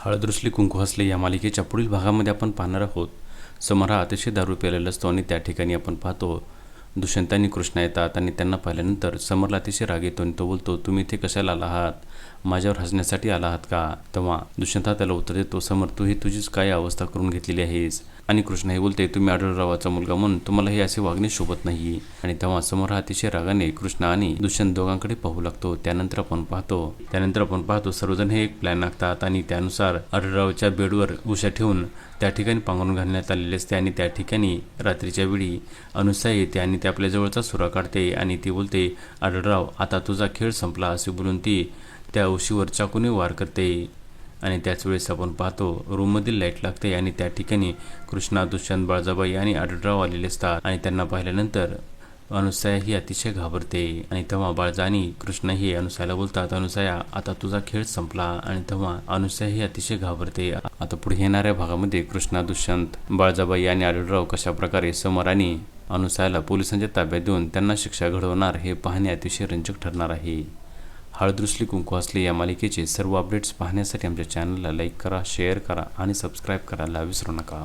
हळद रुसली कुंकू हसले या मालिकेच्या पुढील भागामध्ये आपण पाहणार आहोत. समर हा अतिशय दारू प्यायलेला असतो आणि त्या ठिकाणी आपण पाहतो दुष्यंत आणि कृष्णा येतात आणि त्यांना पाहिल्यानंतर समरला अतिशय राग येतो आणि तो बोलतो, तुम्ही इथे कशाला आला आहात? माझ्यावर हसण्यासाठी आला आहात का? तेव्हा दुष्यंत त्याला उत्तर देतो, समर तू ही तुझीच काय अवस्था करून घेतलेली आहेस? आणि कृष्णा हे बोलते, तुम्ही आढळरावाचा मुलगा म्हणून तुम्हाला हे असे वागणे शोभत नाही. आणि तेव्हा समोर हा अतिशय रागाने कृष्णा आणि दुष्यंत दोघांकडे पाहू लागतो. त्यानंतर आपण पाहतो सर्वजण हे एक प्लॅन आखतात आणि त्यानुसार आढळरावच्या बेडवर उशा ठेवून त्या ठिकाणी पांघरून घालण्यात आलेले असते. आणि त्या ठिकाणी रात्रीच्या वेळी अनुसया येते आणि ती आपल्या जवळचा सुरा काढते आणि ती बोलते, आढळराव आता तुझा खेळ संपला असे बोलून ती त्या उशीवर चाकूने वार करते. आणि त्याच वेळेस आपण पाहतो रूममधील लाईट लागते आणि त्या ठिकाणी कृष्णा, दुष्यंत, बाळजाबाई आणि आढळराव आलेले असतात. आणि त्यांना पाहिल्यानंतर अनुसया ही अतिशय घाबरते. आणि तेव्हा बाळजा आणि कृष्णा ही अनुसयाला बोलतात, अनुसया आता तुझा खेळ संपला. आणि तेव्हा अनुसया ही अतिशय घाबरते. आता पुढे येणाऱ्या भागामध्ये कृष्णा, दुष्यंत, बाळजाबाई आणि आढळराव कशा प्रकारे समर आणि अनुसयाला पोलिसांच्या ताब्यात देऊन त्यांना शिक्षा घडवणार हे पाहणे अतिशय रंजक ठरणार आहे. हळद रुसली कुंकू हसले या मालिकेचे सर्व अपडेट्स पाहण्यासाठी आमच्या चॅनलला लाईक करा, शेअर करा आणि सबस्क्राईब करायला विसरू नका.